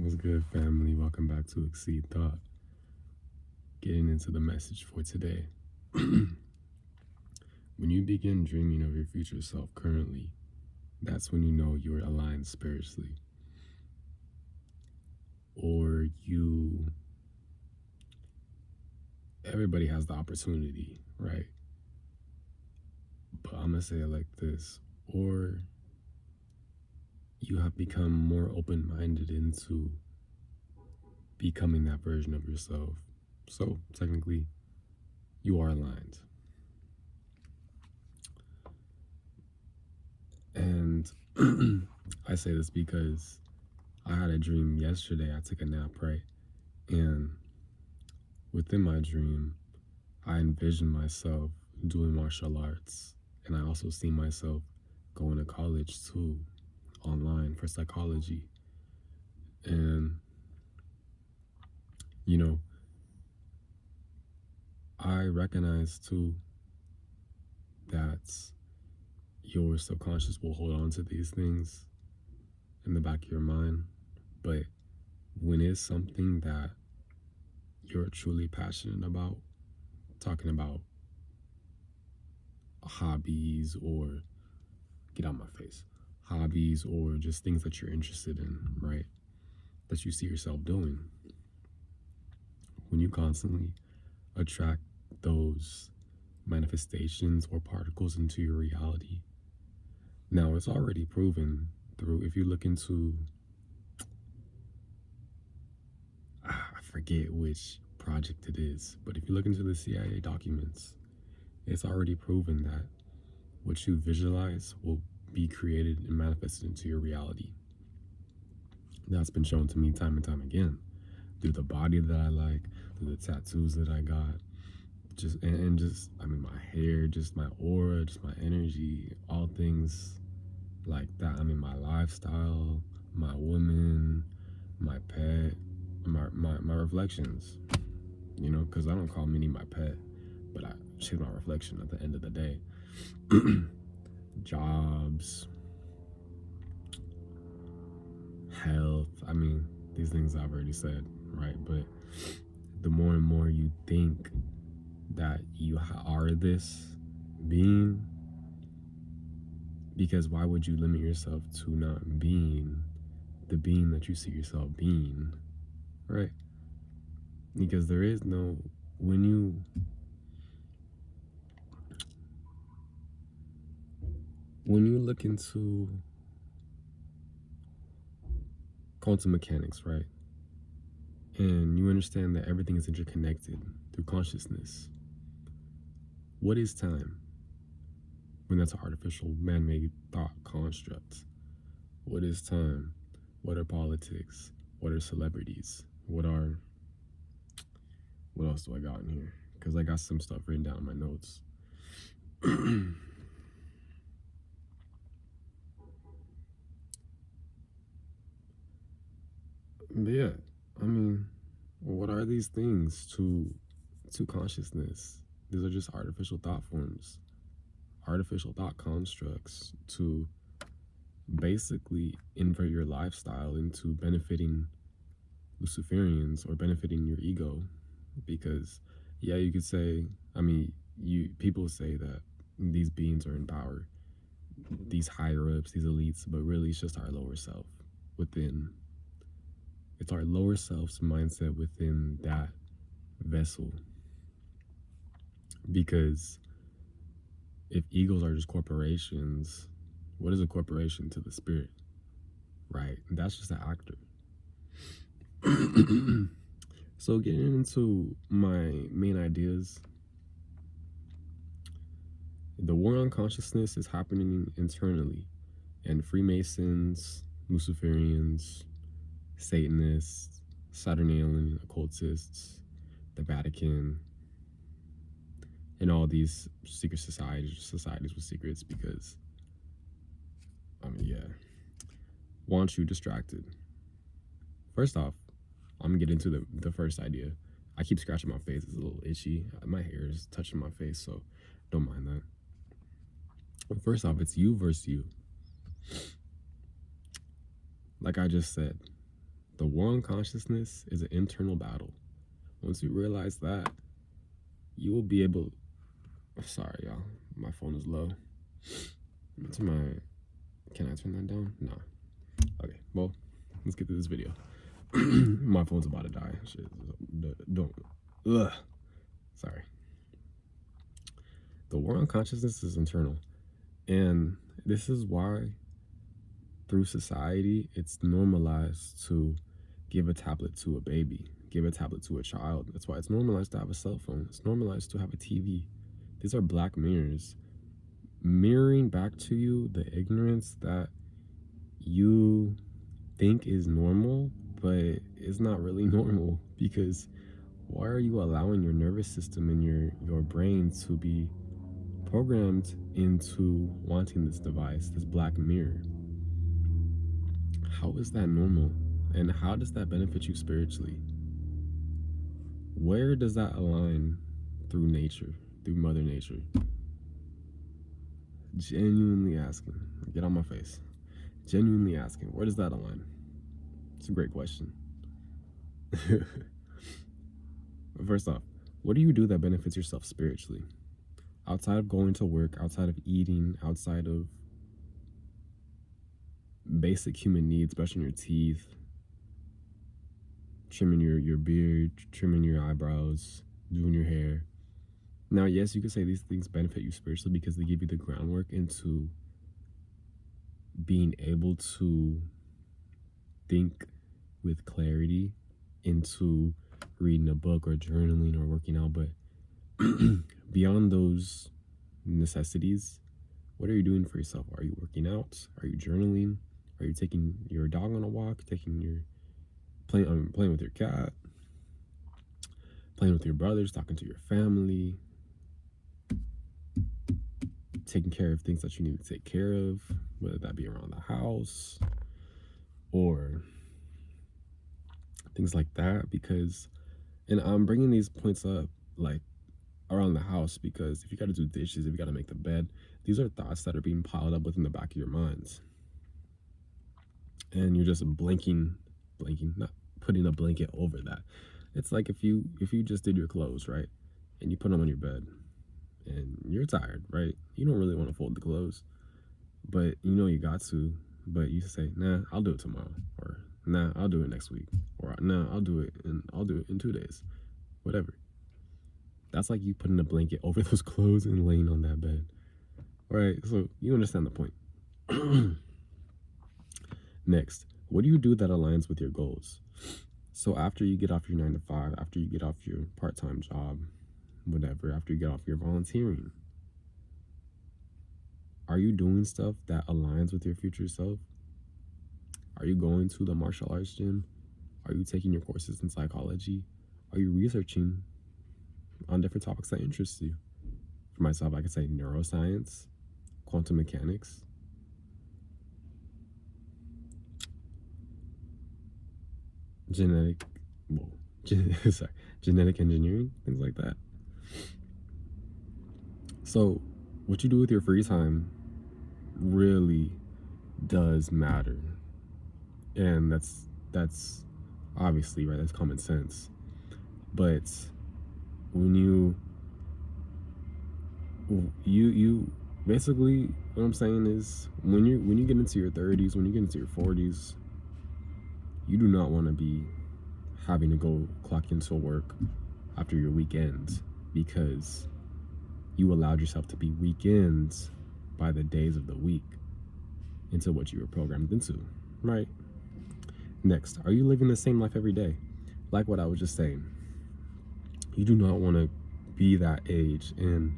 What's good, family? Welcome back to Exceed Thought. Getting into the message for today. When you begin dreaming of your future self currently, that's when you know you're aligned spiritually. Or everybody has the opportunity, right? But I'm going to say it like this. Or you have become more open minded into becoming that version of yourself. So, technically, you are aligned. And I say this because I had a dream yesterday. I took a nap, right? And within my dream, I envisioned myself doing martial arts. And I also see myself going to college too, online for psychology. And, you know, I recognize too that your subconscious will hold on to these things in the back of your mind. But when it's something that you're truly passionate about, talking about hobbies or get out my face, hobbies or just things that you're interested in, right? That you see yourself doing. When you constantly attract those manifestations or particles into your reality. Now, it's already proven through, if you look into, I forget which project it is, but if you look into the CIA documents, it's already proven that what you visualize will be created and manifested into your reality. That's been shown to me time and time again through the body that I like, through the tattoos that I got, just I mean, my hair, just my aura, just my energy, all things like that. I mean, my lifestyle, my woman, my pet, my reflections, because I don't call Minnie my pet, but she's my reflection at the end of the day. Jobs, health, I mean, these things I've already said, right? But the more and more you think that you are this being, because why would you limit yourself to not being the being that you see yourself being, right? Because there is no, when you look into quantum mechanics, right, and you understand that everything is interconnected through consciousness, what is time when that's an artificial man-made thought construct? What is time? What are politics? What are celebrities? What else do I got in here? Because I got some stuff written down in my notes. But yeah, I mean, what are these things to consciousness? These are just artificial thought forms, artificial thought constructs to basically invert your lifestyle into benefiting Luciferians or benefiting your ego. Because yeah, you could say, I mean, people say that these beings are in power, these higher ups, these elites, but really it's just our lower self within. It's our lower self's mindset within that vessel. Because if egos are just corporations, what is a corporation to the spirit? Right? That's just an actor. So getting into my main ideas, the war on consciousness is happening internally, and Freemasons, Luciferians, Satanists, Saturnalia occultists, the Vatican, and all these secret societies with secrets, because I mean, yeah, want you distracted. First off, I'm gonna get into the first idea. I keep scratching my face, it's a little itchy. My hair is touching my face, so don't mind that. First off, it's you versus you. Like I just said, The war on consciousness is an internal battle. Once you realize that, you will be able. Sorry, y'all. My phone is low. It's my. Can I turn that down? No. Okay. Well, let's get to this video. My phone's about to die. Shit. Don't. Ugh. Sorry. The war on consciousness is internal, and this is why, through society, it's normalized to give a tablet to a baby, give a tablet to a child. That's why it's normalized to have a cell phone. It's normalized to have a TV. These are black mirrors, mirroring back to you the ignorance that you think is normal, but it's not really normal. Because why are you allowing your nervous system and your brain to be programmed into wanting this device, this black mirror? How is that normal? And how does that benefit you spiritually? Where does that align through nature, through Mother Nature? Genuinely asking. Get on my face. Genuinely asking. Where does that align? It's a great question. First off, what do you do that benefits yourself spiritually? Outside of going to work, outside of eating, outside of basic human needs, brushing your teeth, trimming your beard, trimming your eyebrows, doing your hair. Now, yes, you could say these things benefit you spiritually because they give you the groundwork into being able to think with clarity, into reading a book or journaling or working out. But beyond those necessities, what are you doing for yourself? Are you working out? Are you journaling? Are you taking your dog on a walk? Playing with your cat? Playing with your brothers? Talking to your family? Taking care of things that you need to take care of, whether that be around the house or things like that. Because, and I'm bringing these points up like around the house because if you got to do dishes, if you got to make the bed, these are thoughts that are being piled up within the back of your minds, and you're just blinking, not putting a blanket over that. It's like if you just did your clothes, right, and you put them on your bed and you're tired, right? You don't really want to fold the clothes, but you know you got to, but you say, nah, I'll do it tomorrow, or nah, I'll do it next week, or nah, I'll do it in 2 days, whatever. That's like you putting a blanket over those clothes and laying on that bed. All right, so you understand the point. Next, what do you do that aligns with your goals? So after you get off your 9 to 5, after you get off your part-time job, whatever, after you get off your volunteering, are you doing stuff that aligns with your future self? Are you going to the martial arts gym? Are you taking your courses in psychology? Are you researching on different topics that interest you? For myself, I could say neuroscience, quantum mechanics, genetic engineering, things like that. So what you do with your free time really does matter, and that's obviously right, that's common sense. But when you basically, what I'm saying is, when you get into your 30s, when you get into your 40s, you do not want to be having to go clock into work after your weekends, because you allowed yourself to be weekends by the days of the week into what you were programmed into, right? Next, are you living the same life every day? Like what I was just saying, you do not want to be that age and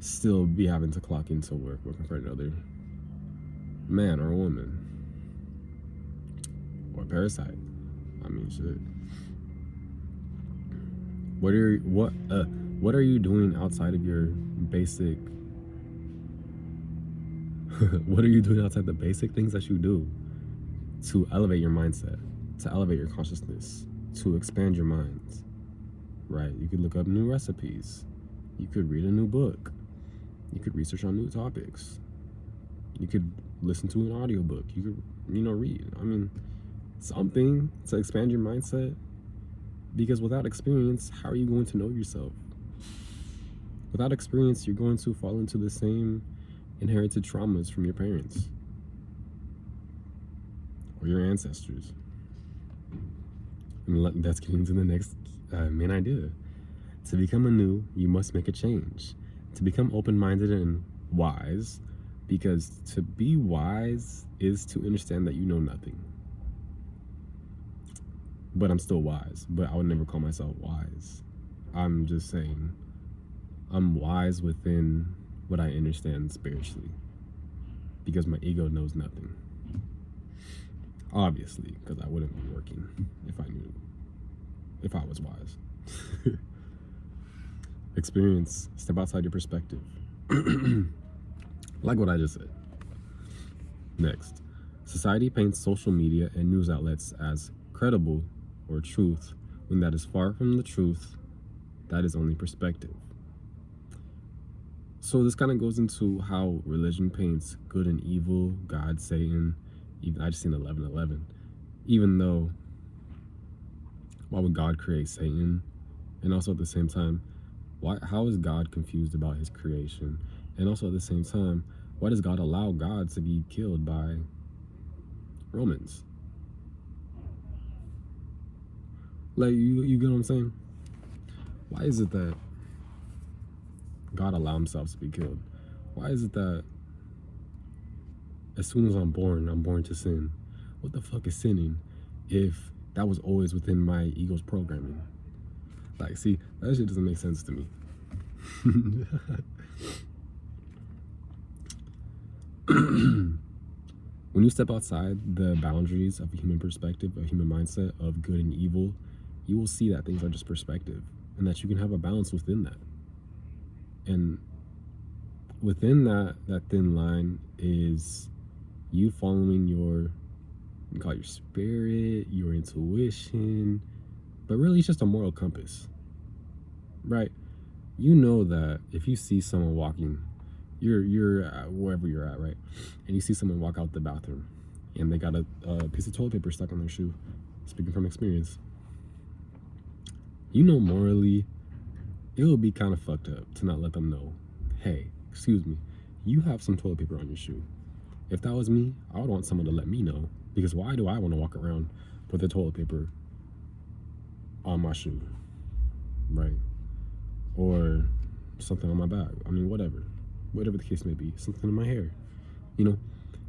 still be having to clock into work, working for another man or woman or parasite. I mean, shit. What are you doing outside of your basic? What are you doing outside the basic things that you do to elevate your mindset, to elevate your consciousness, to expand your minds? Right? You could look up new recipes. You could read a new book. You could research on new topics. You could listen to an audiobook. You could, read. I mean, something to expand your mindset. Because without experience, how are you going to know yourself? Without experience, you're going to fall into the same inherited traumas from your parents or your ancestors. And that's getting to the next main idea. To become anew, you must make a change. To become open-minded and wise, because to be wise is to understand that you know nothing. But I'm still wise, but I would never call myself wise. I'm just saying I'm wise within what I understand spiritually, because my ego knows nothing. Obviously, because I wouldn't be working if I was wise. Experience, step outside your perspective. Like what I just said. Next, society paints social media and news outlets as credible or truth when that is far from the truth. That is only perspective. So this kind of goes into how religion paints good and evil, God, Satan. Even I just seen 11:11. Even though, why would God create Satan? And also at the same time, how is God confused about his creation? And also at the same time, why does God allow God to be killed by Romans? Like, you get what I'm saying? Why is it that God allowed himself to be killed? Why is it that as soon as I'm born to sin? What the fuck is sinning if that was always within my ego's programming? Like, see, that shit doesn't make sense to me. When you step outside the boundaries of a human perspective, a human mindset of good and evil, you will see that things are just perspective and that you can have a balance within that. And within that thin line is you following you call it your spirit, your intuition, but really it's just a moral compass, right? You know that if you see someone walking, you're wherever you're at, right? And you see someone walk out the bathroom and they got a piece of toilet paper stuck on their shoe, speaking from experience, you know morally it would be kind of fucked up to not let them know, hey, excuse me, you have some toilet paper on your shoe. If that was me, I would want someone to let me know, because why do I want to walk around with the toilet paper on my shoe, right? Or something on my back. I mean, whatever the case may be, something in my hair,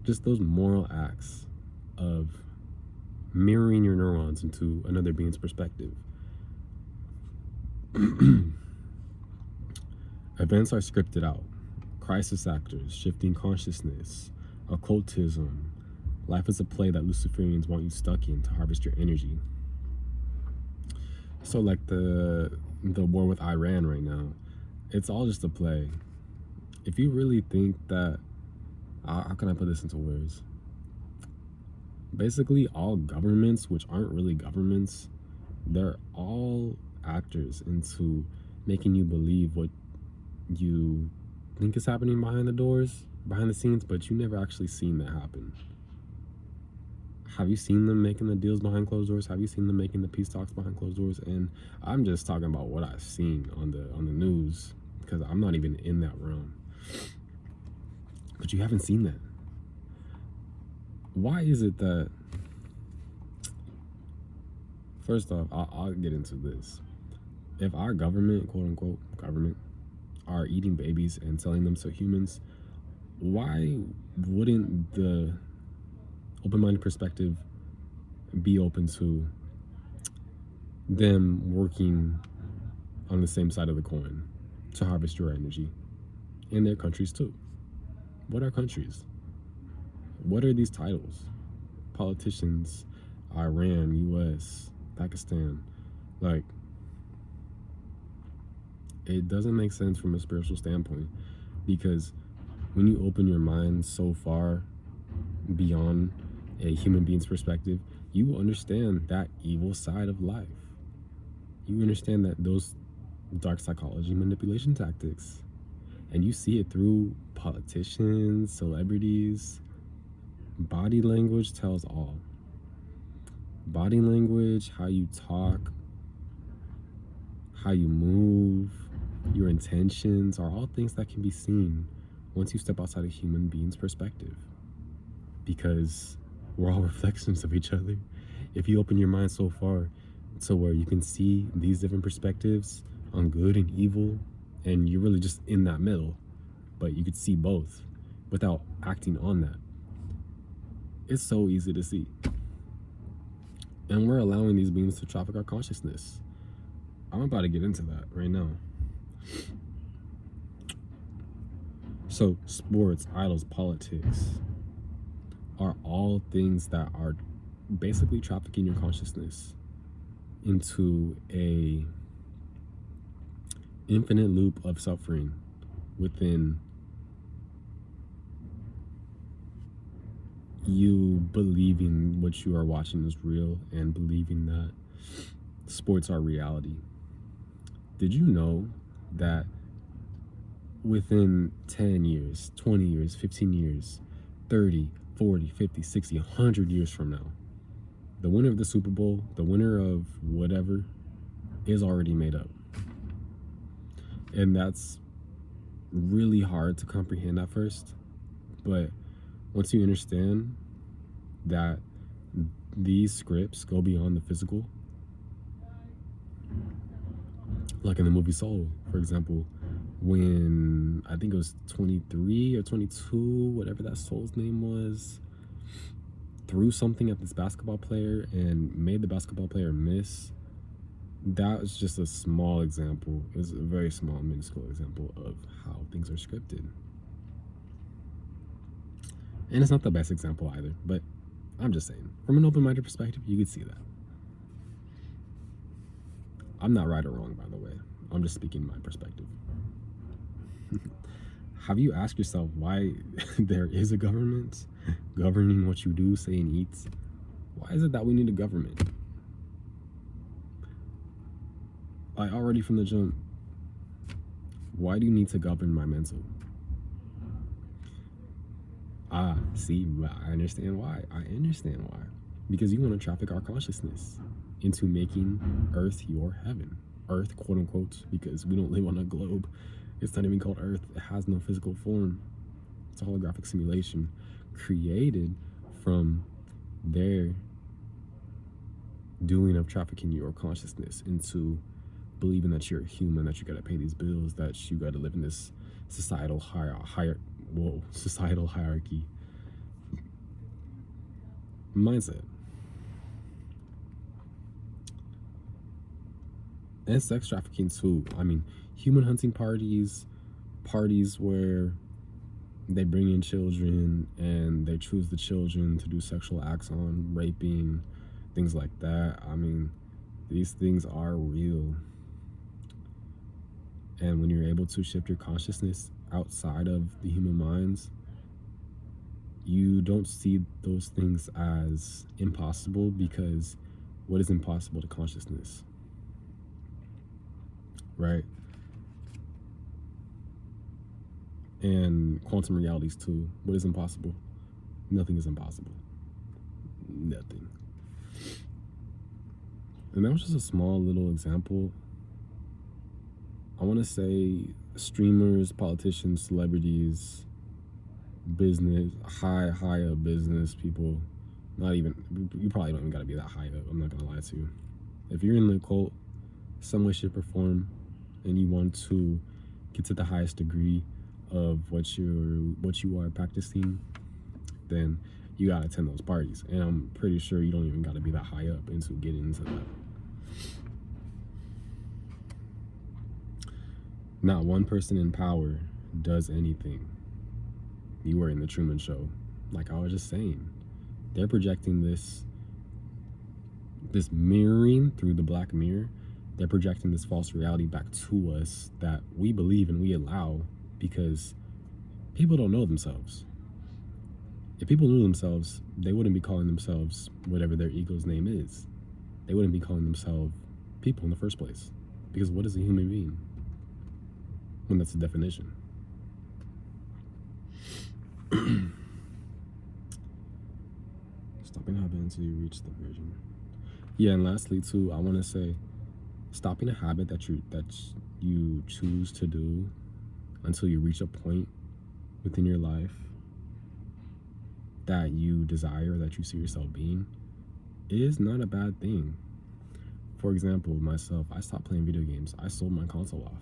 just those moral acts of mirroring your neurons into another being's perspective. Events are scripted out. Crisis actors, shifting consciousness, occultism. Life is a play that Luciferians want you stuck in to harvest your energy. So like the war with Iran right now, it's all just a play. If you really think that, how can I put this into words? Basically, all governments, which aren't really governments, they're all actors into making you believe what you think is happening behind the scenes, but you never actually seen that happen. Have you seen them making the deals behind closed doors? Have you seen them making the peace talks behind closed doors? And I'm just talking about what I've seen on the news, because I'm not even in that realm. But you haven't seen that. Why is it that, first off, I'll get into this. If our government, quote unquote government, are eating babies and selling them to humans, why wouldn't the open-minded perspective be open to them working on the same side of the coin to harvest your energy in their countries too? What are countries? What are these titles? Politicians, Iran, US, Pakistan. Like, it doesn't make sense from a spiritual standpoint, because when you open your mind so far beyond a human being's perspective, you understand that evil side of life. You understand that those dark psychology manipulation tactics, and you see it through politicians, celebrities. Body language tells all. Body language, how you talk, how you move, your intentions are all things that can be seen once you step outside a human being's perspective. Because we're all reflections of each other. If you open your mind so far to where you can see these different perspectives on good and evil, and you're really just in that middle, but you could see both without acting on that, it's so easy to see. And we're allowing these beings to traffic our consciousness. I'm about to get into that right now. So sports, idols, politics are all things that are basically trafficking your consciousness into a infinite loop of suffering within you believing what you are watching is real and believing that sports are reality. Did you know that within 10 years, 20 years, 15 years, 30, 40, 50, 60, 100 years from now, the winner of the Super Bowl, the winner of whatever, is already made up? And that's really hard to comprehend at first. But once you understand that these scripts go beyond the physical, like in the movie Soul, for example, when I think it was 23 or 22, whatever that Soul's name was, threw something at this basketball player and made the basketball player miss. That was just a small example. It was a very small, minuscule example of how things are scripted. And it's not the best example either, but I'm just saying, from an open-minded perspective, you could see that. I'm not right or wrong, by the way. I'm just speaking my perspective. Have you asked yourself why there is a government governing what you do, say, and eat? Why is it that we need a government? Like, already from the jump, why do you need to govern my mental? See, I understand why. Because you want to traffic our consciousness into making Earth your heaven. Earth, quote unquote, because we don't live on a globe. It's not even called Earth. It has no physical form. It's a holographic simulation created from their doing of trafficking your consciousness into believing that you're a human, that you gotta pay these bills, that you gotta live in this societal hierarchy mindset. And sex trafficking too. I mean, human hunting parties where they bring in children and they choose the children to do sexual acts on, raping, things like that. I mean, these things are real. And when you're able to shift your consciousness outside of the human minds, you don't see those things as impossible, because what is impossible to consciousness? Right? And quantum realities too. What is impossible? Nothing is impossible. Nothing. And that was just a small little example. I want to say streamers, politicians, celebrities, business, high up business people, not even, you probably don't even got to be that high up, I'm not going to lie to you. If you're in the cult, some way, shape, or form, and you want to get to the highest degree of what you are practicing, then you got to attend those parties. And I'm pretty sure you don't even got to be that high up into getting into that. Not one person in power does anything. You were in the Truman Show. Like I was just saying, they're projecting this mirroring through the black mirror. They're projecting this false reality back to us that we believe and we allow, because people don't know themselves. If people knew themselves, they wouldn't be calling themselves whatever their ego's name is. They wouldn't be calling themselves people in the first place. Because what is a human being? When that's the definition. Stop and hop until you reach the version. Yeah, and lastly too, I want to say stopping a habit that you choose to do until you reach a point within your life that you desire, that you see yourself being, is not a bad thing. For example, myself, I stopped playing video games. I sold my console off.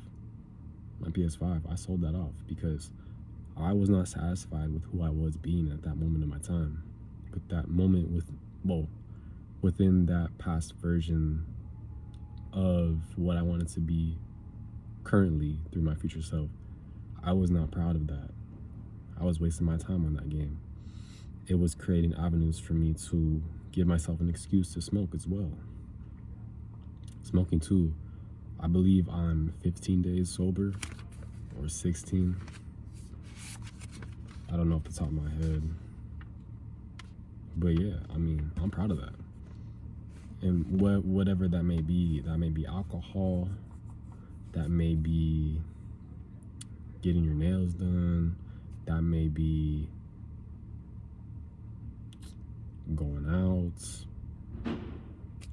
My PS5, I sold that off because I was not satisfied with who I was being at that moment in my time. With that moment well, within that past version of what I wanted to be currently through my future self, I was not proud of that. I was wasting my time on that game. It was creating avenues for me to give myself an excuse to smoke as well. Smoking too. I believe I'm 15 days sober or 16. I don't know off the top of my head. But yeah, I mean, I'm proud of that. And whatever that may be alcohol, that may be getting your nails done, that may be going out,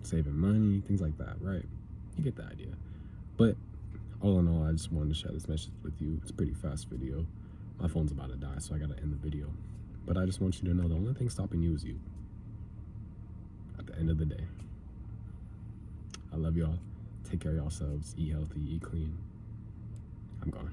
saving money, things like that, right? You get the idea. But all in all, I just wanted to share this message with you. It's a pretty fast video. My phone's about to die, so I gotta end the video. But I just want you to know the only thing stopping you is you. At the end of the day. I love y'all. Take care of yourselves. Eat healthy, eat clean. I'm gone.